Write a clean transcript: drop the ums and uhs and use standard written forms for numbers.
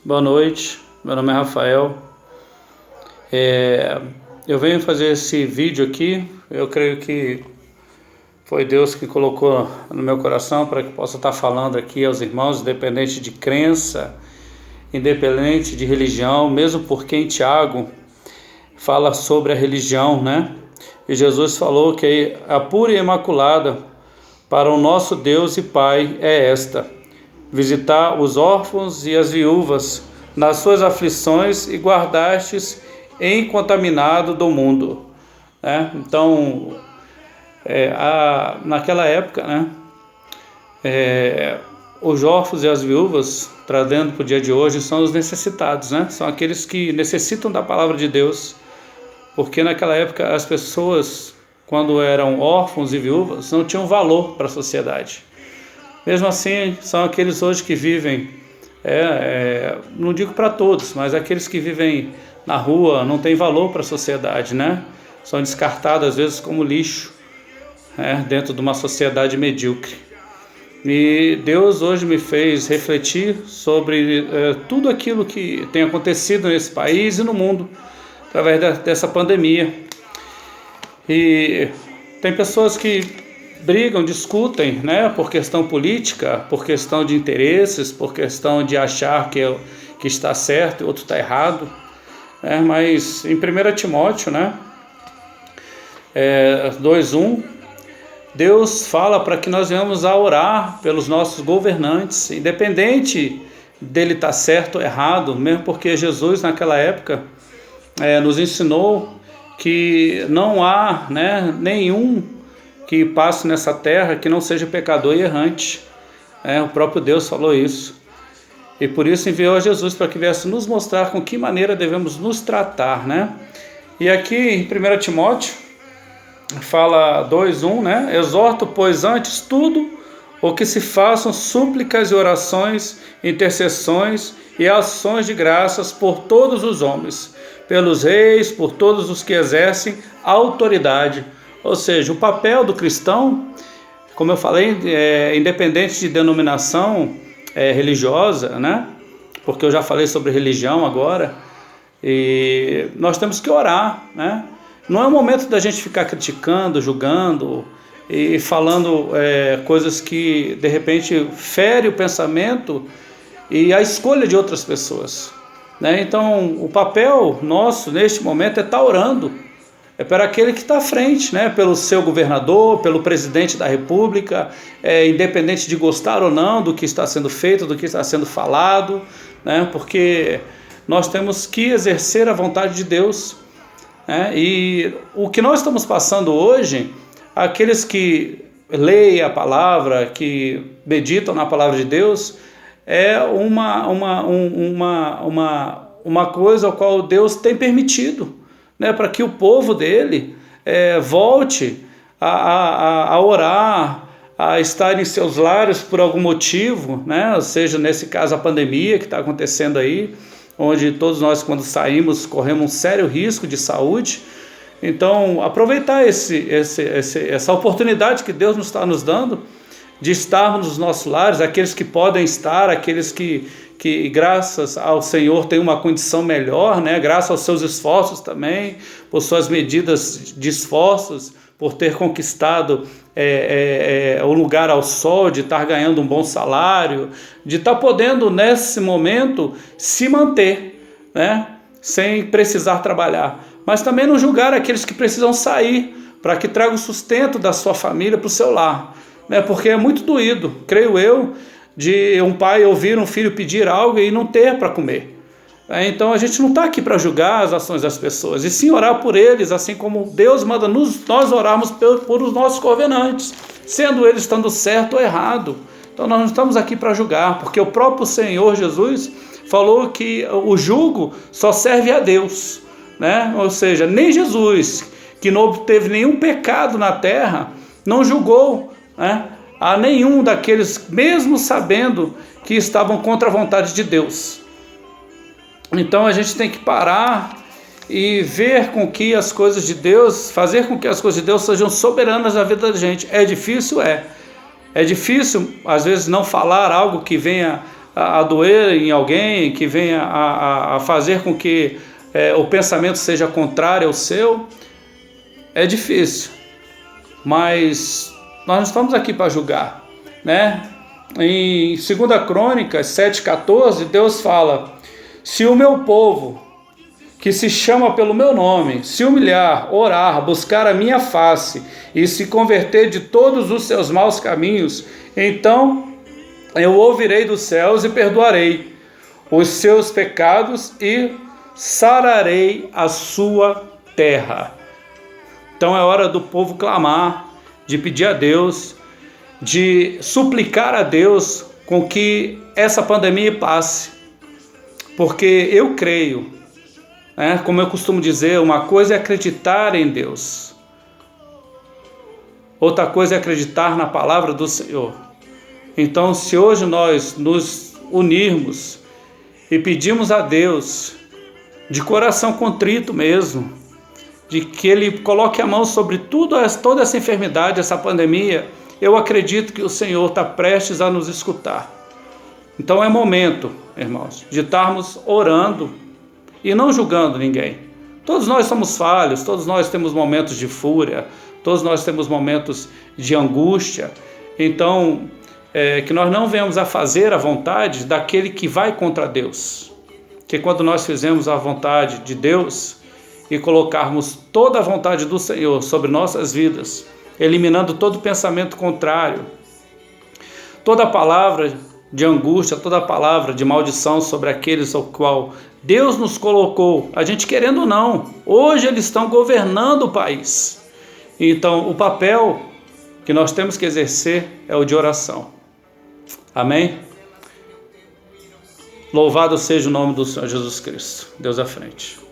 Boa noite, meu nome é Rafael. Eu venho fazer esse vídeo aqui. Eu creio que foi Deus que colocou no meu coração para que possa estar falando aqui aos irmãos, independente de crença, independente de religião, mesmo porque em Tiago fala sobre a religião, né? E Jesus falou que a pura e imaculada para o nosso Deus e Pai é esta: visitar os órfãos e as viúvas nas suas aflições e guardastes incontaminado do mundo. Então, naquela época, os órfãos e as viúvas, trazendo para o dia de hoje, são os necessitados, são aqueles que necessitam da palavra de Deus, porque naquela época as pessoas, quando eram órfãos e viúvas, não tinham valor para a sociedade. Mesmo assim, são aqueles hoje que vivem, não digo para todos, mas aqueles que vivem na rua, não têm valor para a sociedade, São descartados às vezes como lixo, dentro de uma sociedade medíocre. E Deus hoje me fez refletir sobre tudo aquilo que tem acontecido nesse país e no mundo, através dessa pandemia. E tem pessoas que brigam, discutem, por questão política, por questão de interesses, por questão de achar que está certo e outro está errado. Mas em 1 Timóteo, 2:1, Deus fala para que nós venhamos a orar pelos nossos governantes, independente dele estar certo ou errado, mesmo porque Jesus naquela época nos ensinou que não há nenhum que passe nessa terra que não seja pecador e errante. O próprio Deus falou isso. E por isso enviou a Jesus para que viesse nos mostrar com que maneira devemos nos tratar, E aqui em 1 Timóteo, fala 2:1, exorto, pois antes tudo o que se façam súplicas e orações, intercessões e ações de graças por todos os homens, pelos reis, por todos os que exercem autoridade. Ou seja, o papel do cristão, como eu falei, independente de denominação religiosa, porque eu já falei sobre religião agora, e nós temos que orar, Não é o momento da gente ficar criticando, julgando e falando coisas que de repente ferem o pensamento e a escolha de outras pessoas, Então o papel nosso neste momento é estar orando, para aquele que está à frente, pelo seu governador, pelo presidente da república, independente de gostar ou não do que está sendo feito, do que está sendo falado, porque nós temos que exercer a vontade de Deus. E o que nós estamos passando hoje, aqueles que leem a palavra, que meditam na palavra de Deus, é uma coisa a qual Deus tem permitido, para que o povo dele volte a orar, a estar em seus lares por algum motivo, Ou seja, nesse caso a pandemia que está acontecendo aí, onde todos nós, quando saímos, corremos um sério risco de saúde. Então, aproveitar essa oportunidade que Deus nos está nos dando, de estarmos nos nossos lares, aqueles que podem estar, aqueles que graças ao Senhor têm uma condição melhor, graças aos seus esforços também, por suas medidas de esforços, por ter conquistado o lugar ao sol, de estar ganhando um bom salário, de estar podendo nesse momento se manter, sem precisar trabalhar. Mas também não julgar aqueles que precisam sair, para que tragam o sustento da sua família para o seu lar, porque é muito doído, creio eu, de um pai ouvir um filho pedir algo e não ter para comer. Então a gente não está aqui para julgar as ações das pessoas, e sim orar por eles, assim como Deus manda nós orarmos por os nossos governantes, sendo eles estando certo ou errado. Então nós não estamos aqui para julgar, porque o próprio Senhor Jesus falou que o jugo só serve a Deus, Ou seja, nem Jesus, que não obteve nenhum pecado na terra, não julgou, a nenhum daqueles, mesmo sabendo que estavam contra a vontade de Deus. Então a gente tem que parar e ver com que as coisas de Deus, fazer com que as coisas de Deus sejam soberanas na vida da gente. É difícil, É difícil, às vezes, não falar algo que venha a doer em alguém, que venha a fazer com que o pensamento seja contrário ao seu, é difícil. Mas nós não estamos aqui para julgar, né? Em 2 Crônicas 7,14, Deus fala: se o meu povo, que se chama pelo meu nome, se humilhar, orar, buscar a minha face e se converter de todos os seus maus caminhos, então eu ouvirei dos céus e perdoarei os seus pecados e sararei a sua terra. Então é hora do povo clamar, de pedir a Deus, de suplicar a Deus com que essa pandemia passe. Porque eu creio, né, como eu costumo dizer, uma coisa é acreditar em Deus, outra coisa é acreditar na palavra do Senhor. Então, se hoje nós nos unirmos e pedimos a Deus, de coração contrito mesmo, de que Ele coloque a mão sobre toda essa enfermidade, essa pandemia, eu acredito que o Senhor está prestes a nos escutar. Então é momento, irmãos, de estarmos orando e não julgando ninguém. Todos nós somos falhos, todos nós temos momentos de fúria, todos nós temos momentos de angústia. Então, que nós não venhamos a fazer a vontade daquele que vai contra Deus. Que quando nós fizermos a vontade de Deus e colocarmos toda a vontade do Senhor sobre nossas vidas, eliminando todo pensamento contrário, toda palavra de angústia, toda palavra de maldição sobre aqueles ao qual Deus nos colocou, a gente querendo ou não, hoje eles estão governando o país. Então, o papel que nós temos que exercer é o de oração. Amém? Louvado seja o nome do Senhor Jesus Cristo. Deus à frente.